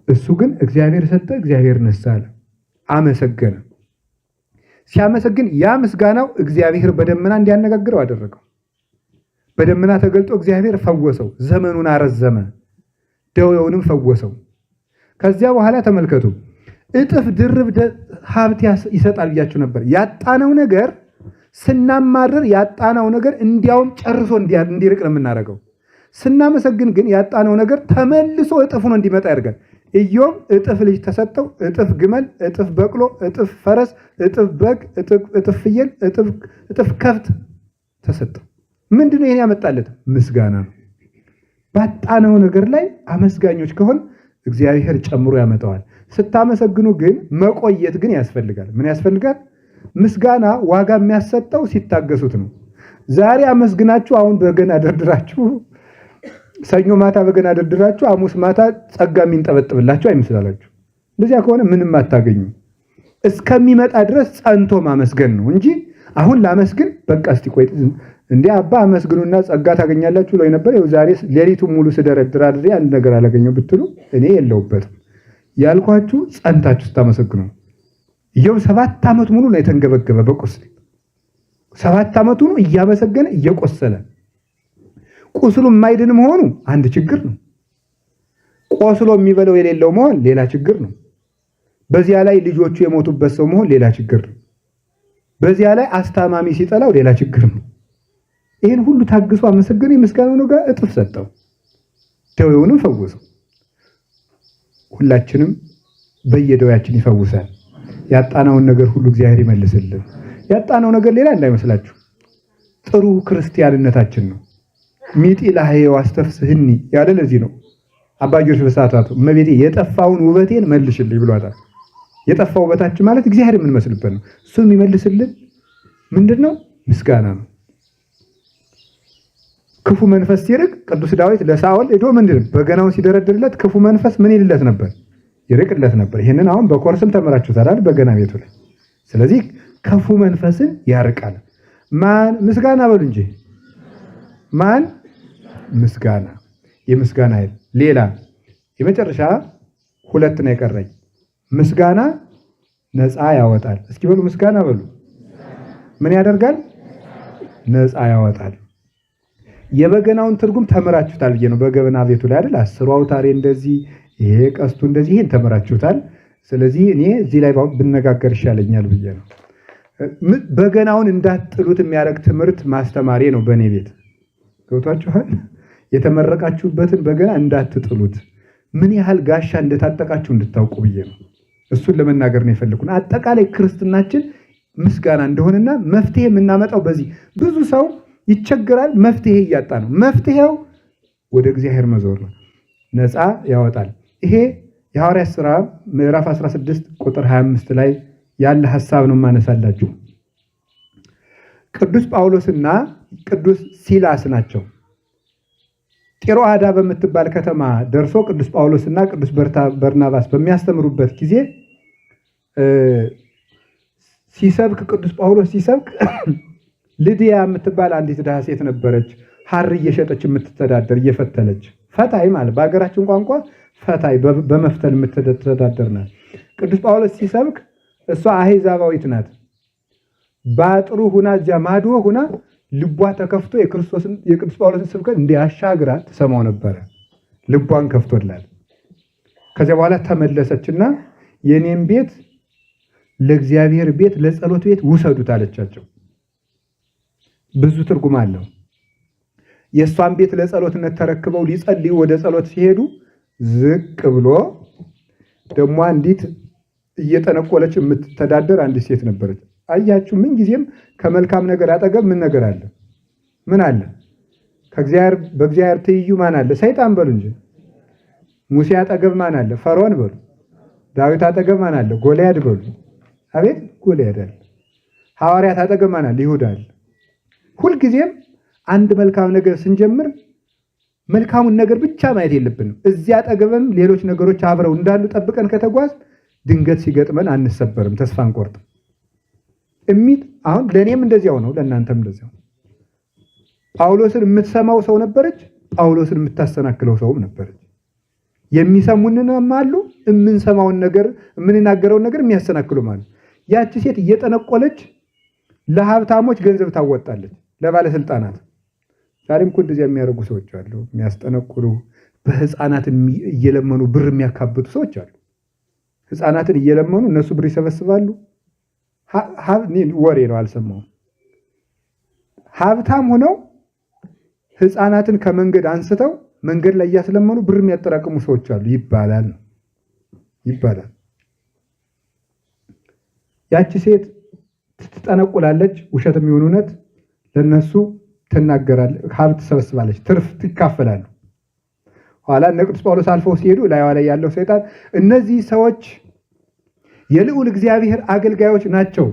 እሱ ግን እግዚአብሔር ሰጠ፣ እግዚአብሔር ነሳ አለ። አመሰገነ። ሲያመሰግን ያ ምስጋናው እግዚአብሔር በደመና እንዲያነጋግረው አደረገው። በደመና ተገልጦ እግዚአብሔር ፈወሰው፣ ዘመኑን አረዘመ፣ ደዌውንም ፈወሰው። ከዚያ በኋላ ተመልከቱ፣ እጥፍ ድርብ ሀብት ይሰጣል ብያችሁ ነበር። ያጣነው ነገር ስናማርር ያጣነው ነገር እንዲያውም ጨርሶ እንዲርቅ ነው የምናደርገው። ስናመሰግን ግን ያጣነው ነገር ተመልሶ እጥፍ ሆኖ እንዲመጣ ያደርጋል። ኢዮብ እጥፍ ልጅ ተሰጠው፣ እጥፍ ግመል፣ እጥፍ በቅሎ፣ እጥፍ ፈረስ፣ እጥፍ በግ፣ እጥፍ ፍየል፣ እጥፍ ከብት ተሰጠው። ምንድነው ይሄን ያመጣለት? ምስጋና ነው። ባጣነው ነገር ላይ አመስጋኞች ከሆን እግዚአብሔር ጨምሮ ያመጣዋል። ስታመሰግኑ ግን መቆየት ግን ያስፈልጋል። ምን ያስፈልጋል? ምስጋና ዋጋ የሚያሰጠው ሲታገሱት ነው። ዛሬ አመስግናችሁ አሁን በገና ደርድራችሁ ሰኞ ማታ በገና ደርድራችሁ ሐሙስ ማታ ጸጋ የሚንጠበጥብላችሁ አይመስላላችሁ? እንደዚያ ከሆነ ምንም አታገኙ። እስከሚመጣ ድረስ ጸንቶ ማመስገን ነው እንጂ አሁን ላመስግን በቃ እስቲ ቆይ እንዴ አባ አመስግኑና ጸጋ ታገኛላችሁ ላይ ነበር። ይኸው ዛሬ ሌሊቱን ሙሉ ስደረድር አድሬ አንድ ነገር አላገኘው ብትሉ እኔ የለውበትም ያልኳችሁ ጸንታችሁ ስታመሰግኑ። ኢዮብ 7 ዓመት ሙሉ ነው የተንገበገበ በቁስል 7 ዓመቱ ነው እያመሰገነ እየቆሰለ። ቁስሉ የማይድን መሆኑ አንድ ችግር ነው። ቆስሎ የሚበለው የሌለው መሆን ሌላ ችግር ነው። በዚያ ላይ ልጆቹ የሞቱበት ሰው መሆን ሌላ ችግር ነው። በዚያ ላይ አስታማሚ ሲጠላው ሌላ ችግር ነው። ይህን ሁሉ ታግሶ አመሰገነ። የምስጋናው ጋር እጥፍ ሰጠው፣ ደዌውንም ፈወሰው። ሁላችንም በየደዌያችን ይፈውሳል። ያጣናውን ነገር ሁሉ እግዚአብሔር ይመልስልን። ያጣናው ነገር ሌላ እንዳይመስላችሁ ጥሩ ክርስቲያንነታችን ነው። ሚጢ ለሐየው አስተፍስህኒ ያለ ለዚህ ነው አባ ጊዮርጊስ በሰዓታቱ እመቤቴ የጠፋውን ውበቴን መልሽልኝ ብሏታል። የጠፋው ውበታችን ማለት እግዚአብሔር የምንመስልበት ነው። እሱ የሚመልስልን ምንድነው? ምስጋና ነው። ክፉ መንፈስ ሲርቅ ቅዱስ ዳዊት ለሳኦል ሄዶ ምንድነው በገናውን ሲደረድርለት ክፉ መንፈስ ምን ይልለት ነበር? ይርቅለት ነበር። ይሄንን አሁን በኮርስም ተመራችሁታል አይደል? በገና ቤቱ ላይ። ስለዚህ ክፉ መንፈስን ያርቃል። ማን? ምስጋና በሉ እንጂ ማን? ምስጋና። የምስጋና ኃይል። ሌላ የመጨረሻ 2 ነው የቀረኝ። ምስጋና ነፃ ያወጣል። እስኪ በሉ ምስጋና በሉ። ምን ያደርጋል? ነፃ ያወጣል። የበገናውን ትርጉም ተመራችሁታል ብዬ ነው። በገበና ቤቱ ላይ አይደል 10 አውታሬ እንደዚህ፣ ይሄ ቀስቱ እንደዚህ፣ ይሄን ተመራችሁታል። ስለዚህ እኔ እዚህ ላይ ብነጋገር ይሻለኛል ብዬ ነው። በገናውን እንዳትጥሉት የሚያደርግ ትምህርት ማስተማሪ ነው በእኔ ቤት። ገብቷችኋል? የተመረቃችሁበትን በገና እንዳትጥሉት ምን ያህል ጋሻ እንደታጠቃችሁ እንድታውቁ ብዬ ነው። እሱን ለመናገር ነው የፈለኩት። አጠቃላይ ክርስትናችን ምስጋና እንደሆነና መፍትሄ የምናመጣው በዚህ ብዙ ሰው ይቸገራል። መፍትሄ እያጣ ነው። መፍትሄው ወደ እግዚአብሔር መዞር ነው። ነፃ ያወጣል። ይሄ የሐዋርያት ሥራ ምዕራፍ 16 ቁጥር 25 ላይ ያለ ሐሳብ ነው ማነሳላችሁ። ቅዱስ ጳውሎስና ቅዱስ ሲላስ ናቸው። ጢሮአዳ በምትባል ከተማ ደርሶ ቅዱስ ጳውሎስና ቅዱስ በርናባስ በሚያስተምሩበት ጊዜ ሲሰብክ ቅዱስ ጳውሎስ ሲሰብክ ልድያ የምትባል አንዲት ድሃ ሴት ነበረች። ሐር እየሸጠች የምትተዳደር እየፈተለች ፈታይ ማለት በሀገራችን ቋንቋ ፈታይ በመፍተል የምትተዳደር ናት። ቅዱስ ጳውሎስ ሲሰብክ እሷ አሕዛባዊት ናት። በአጥሩ ሁና እዚያ ማዶ ሁና ልቧ ተከፍቶ የቅዱስ ጳውሎስን ስብከት እንዲያሻግራ ትሰማው ነበረ። ልቧን ከፍቶላል። ከዚያ በኋላ ተመለሰችና የኔም ቤት ለእግዚአብሔር ቤት ለጸሎት ቤት ውሰዱት አለቻቸው። ብዙ ትርጉም አለው። የእሷን ቤት ለጸሎትነት ተረክበው ሊጸልዩ ወደ ጸሎት ሲሄዱ ዝቅ ብሎ ደግሞ አንዲት እየጠነቆለች የምትተዳደር አንዲት ሴት ነበረች። አያችሁ፣ ምን ጊዜም ከመልካም ነገር አጠገብ ምን ነገር አለ? ምን አለ? በእግዚአብሔር ትይዩ ማን አለ? ሰይጣን በሉ እንጂ። ሙሴ አጠገብ ማን አለ? ፈርዖን በሉ። ዳዊት አጠገብ ማን አለ? ጎልያድ በሉ። አቤት ጎልያድ አለ። ሐዋርያት አጠገብ ማን አለ? ይሁዳ አለ። ሁልጊዜም አንድ መልካም ነገር ስንጀምር መልካሙን ነገር ብቻ ማየት የለብንም። እዚያ አጠገብም ሌሎች ነገሮች አብረው እንዳሉ ጠብቀን ከተጓዝ ድንገት ሲገጥመን አንሰበርም፣ ተስፋ አንቆርጥም። አሁን ለእኔም እንደዚያው ነው፣ ለእናንተም እንደዚያው። ጳውሎስን የምትሰማው ሰው ነበረች፣ ጳውሎስን የምታሰናክለው ሰውም ነበረች። የሚሰሙንንም አሉ፣ የምንሰማውን ነገር የምንናገረውን ነገር የሚያሰናክሉም አሉ። ያቺ ሴት እየጠነቆለች ለሀብታሞች ገንዘብ ታወጣለች፣ ለባለስልጣናት። ዛሬም እኮ እንደዚያ የሚያደርጉ ሰዎች አሉ፣ የሚያስጠነቁሉ፣ በህፃናት እየለመኑ ብር የሚያካብቱ ሰዎች አሉ። ህፃናትን እየለመኑ እነሱ ብር ይሰበስባሉ። ወሬ ነው አልሰማሁም። ሀብታም ሆነው ህፃናትን ከመንገድ አንስተው መንገድ ላይ እያስለመኑ ብር የሚያጠራቅሙ ሰዎች አሉ ይባላል። ያቺ ሴት ትጠነቁላለች፣ ውሸት የሚሆን እውነት ለነሱ ትናገራለች፣ ሀብት ትሰበስባለች፣ ትርፍ ትካፈላሉ። ኋላ እነ ቅዱስ ጳውሎስ አልፈው ሲሄዱ ላይዋ ላይ ያለው ሰይጣን እነዚህ ሰዎች የልዑል እግዚአብሔር አገልጋዮች ናቸው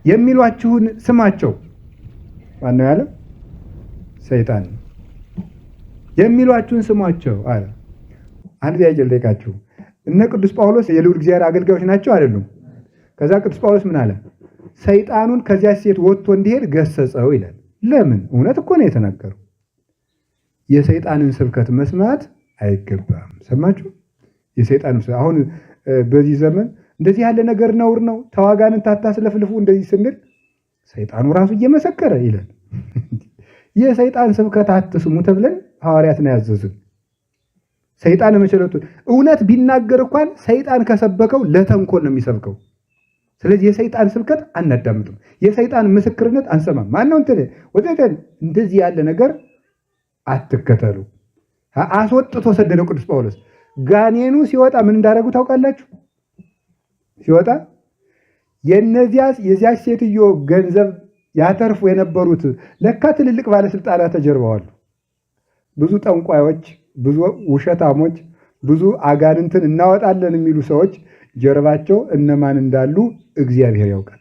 የሚሏችሁን ስማቸው። ማነው ያለው? ሰይጣን። የሚሏችሁን ስሟቸው አለ። አንድ ጥያቄ ልጠይቃችሁ። እነ ቅዱስ ጳውሎስ የልዑል እግዚአብሔር አገልጋዮች ናቸው አይደሉም? ከዛ ቅዱስ ጳውሎስ ምን አለ? ሰይጣኑን ከዚያ ሴት ወጥቶ እንዲሄድ ገሰጸው ይላል። ለምን? እውነት እኮ ነው የተናገሩ። የሰይጣንን ስብከት መስማት አይገባም። ሰማችሁ? የሰይጣን አሁን በዚህ ዘመን እንደዚህ ያለ ነገር ነውር ነው፣ ተዋጋንን ታታስለፍልፉ እንደዚህ ስንል ሰይጣኑ ራሱ እየመሰከረ ይላል። የሰይጣን ስብከት አትስሙ ተብለን ሐዋርያት ነው ያዘዙን። ሰይጣን መቸለቱ እውነት ቢናገር እንኳን ሰይጣን ከሰበከው ለተንኮል ነው የሚሰብከው። ስለዚህ የሰይጣን ስብከት አናዳምጥም፣ የሰይጣን ምስክርነት አንሰማም። ማነው እንትን ወደተን እንደዚህ ያለ ነገር አትከተሉ። አስወጥቶ ሰደደው ቅዱስ ጳውሎስ። ጋኔኑ ሲወጣ ምን እንዳደረጉ ታውቃላችሁ? ሲወጣ የዚያች ሴትዮ ገንዘብ ያተርፉ የነበሩት ለካ ትልልቅ ባለስልጣናት ተጀርበዋል። ብዙ ጠንቋዮች፣ ብዙ ውሸታሞች፣ ብዙ አጋንንትን እናወጣለን የሚሉ ሰዎች ጀርባቸው እነማን እንዳሉ እግዚአብሔር ያውቃል።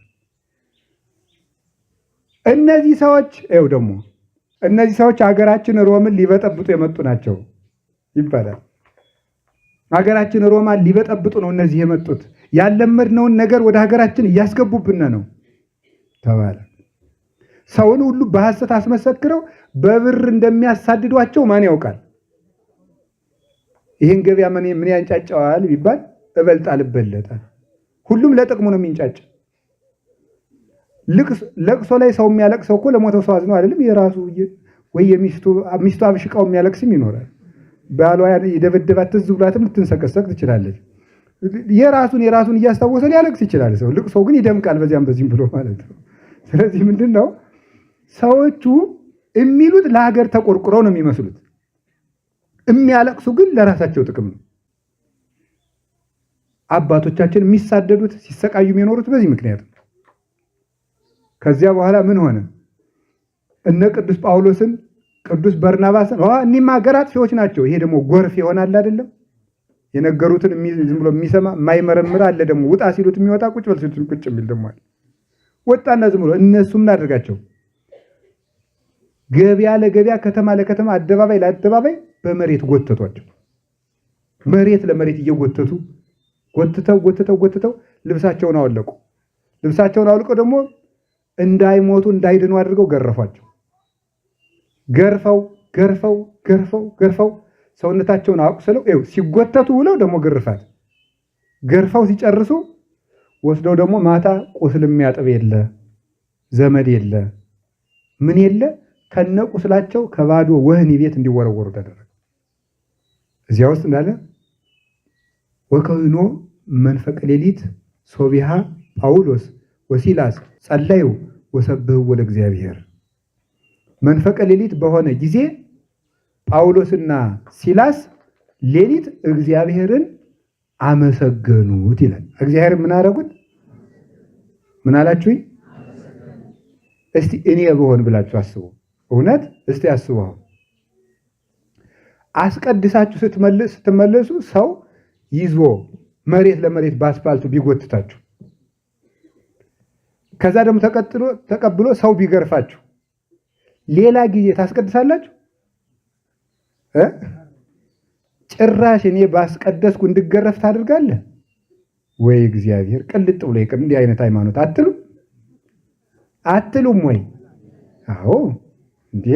እነዚህ ሰዎች ሀገራችን ሮምን ሊበጠብጡ የመጡ ናቸው ይባላል። ሀገራችን ሮማን ሊበጠብጡ ነው እነዚህ የመጡት፣ ያለመድነውን ነገር ወደ ሀገራችን እያስገቡብን ነው ተባለ። ሰውን ሁሉ በሐሰት አስመሰክረው በብር እንደሚያሳድዷቸው ማን ያውቃል? ይህን ገበያ ምን ያንጫጫዋል ቢባል እበልጣል እበለጣል። ሁሉም ለጥቅሙ ነው የሚንጫጭ። ለቅሶ ላይ ሰው የሚያለቅሰው እኮ ለሞተው ሰው አዝኖ አይደለም። የራሱ ወይ ሚስቱ አብሽቃው የሚያለቅስም ይኖራል። ባሏ የደበደባት ትዝ ብሏትም ልትንሰቀሰቅ ትችላለች። የራሱን እያስታወሰ ሊያለቅስ ይችላል ሰው። ልቅሶ ግን ይደምቃል በዚያም በዚህም ብሎ ማለት ነው። ስለዚህ ምንድን ነው ሰዎቹ የሚሉት ለሀገር ተቆርቁረው ነው የሚመስሉት። የሚያለቅሱ ግን ለራሳቸው ጥቅም ነው። አባቶቻችን የሚሳደዱት ሲሰቃዩ የሚኖሩት በዚህ ምክንያት ነው። ከዚያ በኋላ ምን ሆነ? እነ ቅዱስ ጳውሎስን ቅዱስ በርናባስን እኒህማ ሀገር አጥፊዎች ናቸው። ይሄ ደግሞ ጎርፍ ይሆናል አይደለም? የነገሩትን ዝም ብሎ የሚሰማ የማይመረምር አለ። ደግሞ ውጣ ሲሉት የሚወጣ ቁጭ በል ሲሉት ቁጭ የሚል ደግሞ አለ። ወጣና ዝም ብሎ እነሱ ምን አድርጋቸው ገበያ ለገበያ ከተማ ለከተማ አደባባይ ለአደባባይ በመሬት ጎተቷቸው። መሬት ለመሬት እየጎተቱ ጎትተው ልብሳቸውን አወለቁ። ልብሳቸውን አውልቀው ደግሞ እንዳይሞቱ እንዳይድኑ አድርገው ገረፏቸው። ገርፈው ሰውነታቸውን አቁስለው ሲጎተቱ ውለው ደግሞ ግርፋት ገርፈው ሲጨርሱ ወስደው ደግሞ ማታ ቁስል የሚያጥብ የለ ዘመድ የለ ምን የለ ከነ ቁስላቸው ከባዶ ወህኒ ቤት እንዲወረወሩ ተደረገ። እዚያ ውስጥ እንዳለ ወከዊኖ መንፈቀ ሌሊት ሶቢሃ ጳውሎስ ወሲላስ ጸለዩ ወሰብህዎ ለእግዚአብሔር። መንፈቀ ሌሊት በሆነ ጊዜ ጳውሎስና ሲላስ ሌሊት እግዚአብሔርን አመሰገኑት ይላል። እግዚአብሔር ምን አደረጉት? ምን አላችሁኝ? እስቲ እኔ በሆን ብላችሁ አስቡ። እውነት እስቲ አስቡ። አስቀድሳችሁ ስትመለሱ ሰው ይዞ መሬት ለመሬት በአስፋልቱ ቢጎትታችሁ ከዛ ደግሞ ተቀብሎ ሰው ቢገርፋችሁ ሌላ ጊዜ ታስቀድሳላችሁ? ጭራሽ እኔ ባስቀደስኩ እንድገረፍ ታደርጋለህ ወይ? እግዚአብሔር ቅልጥ ብሎ ይቅር። እንዲህ አይነት ሃይማኖት አትሉም ወይ? አዎ እንዴ!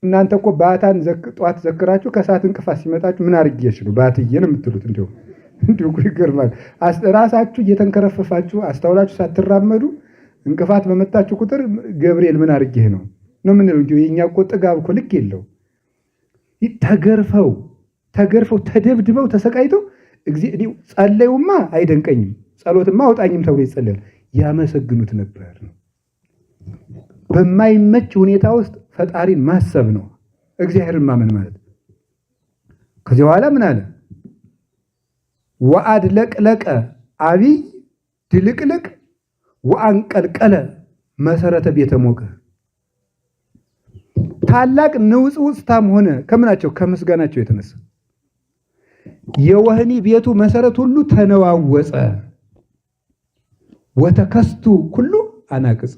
እናንተ እኮ ባታን ጧት ዘክራችሁ ከሰዓት እንቅፋት ሲመጣችሁ ምን አድርጌሽ ነው ባትዬ ነው የምትሉት። እንዲሁ ይገርማል። ራሳችሁ እየተንከረፈፋችሁ አስተውላችሁ ሳትራመዱ እንቅፋት በመጣችሁ ቁጥር ገብርኤል ምን አድርጌህ ነው የምንለው። እንዲሁ የእኛ እኮ ጥጋብ እኮ ልክ የለው። ተገርፈው ተደብድበው ተሰቃይተው ጸለዩማ አይደንቀኝም። ጸሎትማ አውጣኝም ተብሎ ይጸለያል። ያመሰግኑት ነበር። በማይመች ሁኔታ ውስጥ ፈጣሪን ማሰብ ነው እግዚአብሔርን ማመን ማለት። ከዚህ በኋላ ምን አለ? ወአድለቅለቀ አቢይ ድልቅልቅ ወአንቀልቀለ መሰረተ ቤተ ሞቀ። ታላቅ ንውጽውጽታም ሆነ ከምናቸው? ከምስጋናቸው የተነሳ የወህኒ ቤቱ መሰረት ሁሉ ተነዋወጸ። ወተከስቱ ሁሉ አናቅጽ፣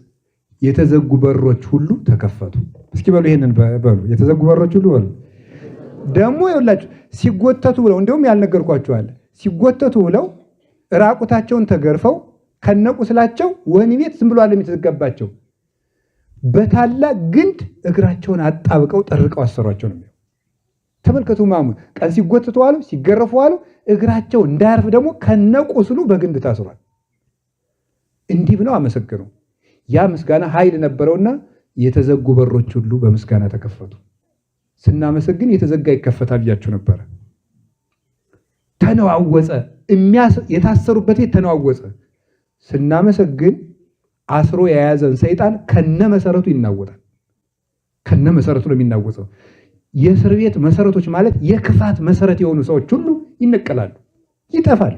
የተዘጉ በሮች ሁሉ ተከፈቱ። እስኪ በሉ ይሄንን በሉ። የተዘጉ በሮች ሁሉ በሉ። ደግሞ ይኸውላችሁ ሲጎተቱ ብለው እንደውም ያልነገርኳችኋል። ሲጎተቱ ብለው ራቁታቸውን ተገርፈው ከነቁስላቸው ወህኒ ቤት ዝም ብሎ አለም የተዘጋባቸው በታላቅ ግንድ እግራቸውን አጣብቀው ጠርቀው አሰሯቸው ነው። ተመልከቱ። ማሙ ቀን ሲጎተቱ አሉ፣ ሲገረፉ አሉ። እግራቸው እንዳያርፍ ደግሞ ከነቁስሉ በግንድ ታስሯል። እንዲህ ብለው አመሰገኑ። ያ ምስጋና ኃይል ነበረውና የተዘጉ በሮች ሁሉ በምስጋና ተከፈቱ። ስናመሰግን የተዘጋ ይከፈታል ብያችሁ ነበረ። ተነዋወጸ። የታሰሩበት ቤት ተነዋወጸ። ስናመሰግን አስሮ የያዘን ሰይጣን ከነ መሰረቱ ይናወጣል። ከነ መሰረቱ ነው የሚናወጸው። የእስር ቤት መሰረቶች ማለት የክፋት መሰረት የሆኑ ሰዎች ሁሉ ይነቀላሉ፣ ይጠፋሉ።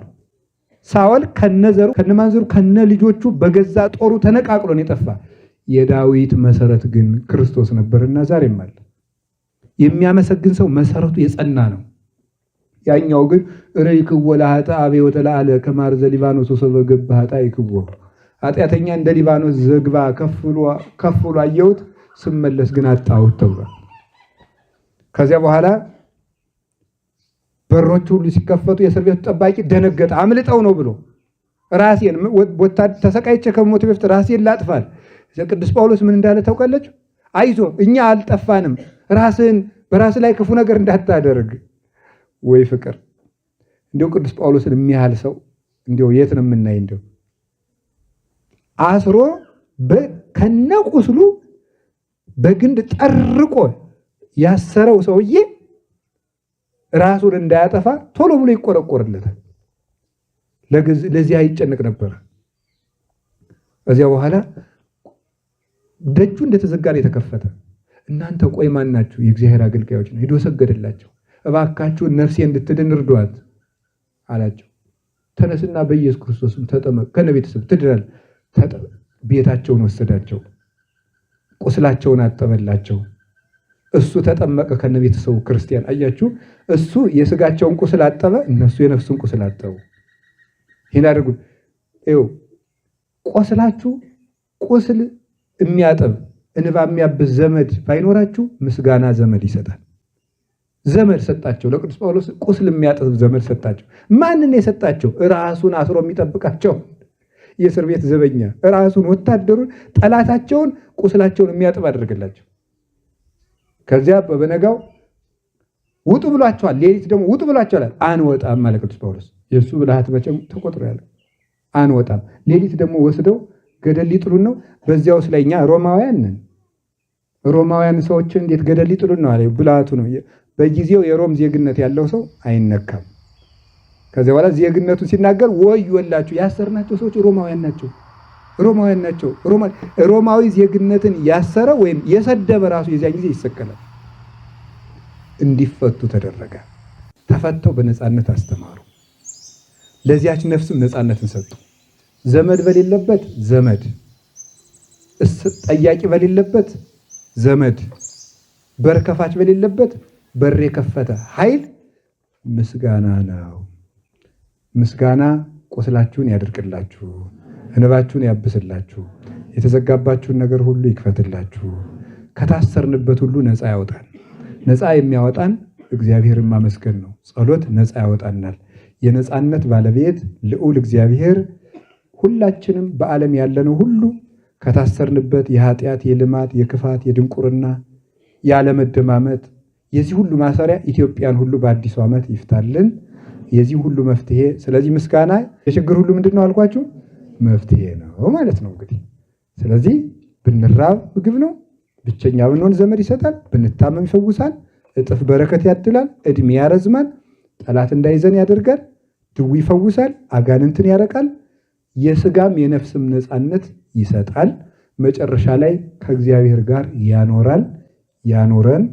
ሳኦል ከነዘሩ ከነማንዘሩ ከነ ልጆቹ በገዛ ጦሩ ተነቃቅሎ ነው የጠፋ። የዳዊት መሰረት ግን ክርስቶስ ነበርና ዛሬም አለ። የሚያመሰግን ሰው መሰረቱ የጸና ነው። ያኛው ግን ረይክዎ ለኃጥእ ወተለዓለ ከማር ዘሊባኖስ ወሰበገብ ኃጥእ ኃጢአተኛ እንደ ሊባኖስ ዘግባ ከፍሎ አየሁት ስመለስ ግን አጣሁት ተብሏል። ከዚያ በኋላ በሮቹ ሁሉ ሲከፈቱ የእስር ቤቱ ጠባቂ ደነገጠ። አምልጠው ነው ብሎ ራሴን ተሰቃይቼ ከሞት በፊት ራሴን ላጥፋል። ቅዱስ ጳውሎስ ምን እንዳለ ታውቃለች? አይዞ እኛ አልጠፋንም፣ ራስን በራስ ላይ ክፉ ነገር እንዳታደርግ። ወይ ፍቅር! እንዲሁ ቅዱስ ጳውሎስን የሚያህል ሰው እንዲሁ የት ነው የምናይ? እንዲሁ አስሮ ከነቁስሉ በግንድ ጠርቆ ያሰረው ሰውዬ ራሱን እንዳያጠፋ ቶሎ ብሎ ይቆረቆርለታል። ለዚህ አይጨነቅ ነበር። ከዚያ በኋላ ደጁ እንደተዘጋ ነው የተከፈተ። እናንተ ቆይ ማን ናችሁ? የእግዚአብሔር አገልጋዮች ነው። ሄዶ ሰገደላቸው። እባካችሁን ነፍሴ እንድትድን እርዷት አላቸው። ተነስና በኢየሱስ ክርስቶስም ተጠመቅ፣ ከነ ቤተሰብ ትድናል። ቤታቸውን ወሰዳቸው፣ ቁስላቸውን አጠበላቸው። እሱ ተጠመቀ ከነ ቤተሰቡ ክርስቲያን። አያችሁ፣ እሱ የስጋቸውን ቁስል አጠበ፣ እነሱ የነፍሱን ቁስል አጠቡ። ይሄን አድርጉ። ይኸው ቆስላችሁ ቁስል የሚያጠብ እንባ የሚያብስ ዘመድ ባይኖራችሁ ምስጋና ዘመድ ይሰጣል። ዘመድ ሰጣቸው። ለቅዱስ ጳውሎስ ቁስል የሚያጠብ ዘመድ ሰጣቸው። ማንን የሰጣቸው? ራሱን አስሮ የሚጠብቃቸው የእስር ቤት ዘበኛ፣ ራሱን ወታደሩን፣ ጠላታቸውን ቁስላቸውን የሚያጥብ አደረገላቸው። ከዚያ በበነጋው ውጡ ብሏቸዋል። ሌሊት ደግሞ ውጡ ብሏቸዋል። አንወጣም ማለት ቅዱስ ጳውሎስ የእሱ ብልሃት መቼም ተቆጥሮ ያለ አንወጣም። ሌሊት ደግሞ ወስደው ገደል ሊጥሉን ነው። በዚያውስ ላይ እኛ ሮማውያን ነን። ሮማውያን ሰዎችን እንዴት ገደል ሊጥሉን ነው አለ። ብልሃቱ ነው። በጊዜው የሮም ዜግነት ያለው ሰው አይነካም። ከዚያ በኋላ ዜግነቱን ሲናገር ወዮላችሁ ያሰርናቸው ሰዎች ሮማውያን ናቸው። ሮማውያን ናቸው። ሮማዊ ዜግነትን ያሰረ ወይም የሰደበ ራሱ የዚያን ጊዜ ይሰቀላል። እንዲፈቱ ተደረገ። ተፈተው በነፃነት አስተማሩ። ለዚያች ነፍስም ነፃነትን ሰጡ። ዘመድ በሌለበት ዘመድ፣ ጠያቂ በሌለበት ዘመድ፣ በር ከፋች በሌለበት በር የከፈተ ኃይል ምስጋና ነው። ምስጋና ቁስላችሁን ያደርቅላችሁ፣ እንባችሁን ያብስላችሁ፣ የተዘጋባችሁን ነገር ሁሉ ይክፈትላችሁ፣ ከታሰርንበት ሁሉ ነፃ ያወጣል። ነፃ የሚያወጣን እግዚአብሔርን ማመስገን ነው። ጸሎት ነፃ ያወጣናል። የነፃነት ባለቤት ልዑል እግዚአብሔር ሁላችንም በዓለም ያለነው ሁሉ ከታሰርንበት የኃጢአት፣ የልማት፣ የክፋት፣ የድንቁርና፣ ያለመደማመጥ የዚህ ሁሉ ማሰሪያ ኢትዮጵያን ሁሉ በአዲሱ ዓመት ይፍታልን። የዚህ ሁሉ መፍትሄ ስለዚህ ምስጋና የችግር ሁሉ ምንድን ነው አልኳችሁ? መፍትሄ ነው ማለት ነው እንግዲህ። ስለዚህ ብንራብ ምግብ ነው፣ ብቸኛ ብንሆን ዘመድ ይሰጣል፣ ብንታመም ይፈውሳል፣ እጥፍ በረከት ያድላል፣ እድሜ ያረዝማል፣ ጠላት እንዳይዘን ያደርጋል፣ ድዊ ይፈውሳል፣ አጋንንትን ያረቃል፣ የስጋም የነፍስም ነፃነት ይሰጣል። መጨረሻ ላይ ከእግዚአብሔር ጋር ያኖራል። ያኖረን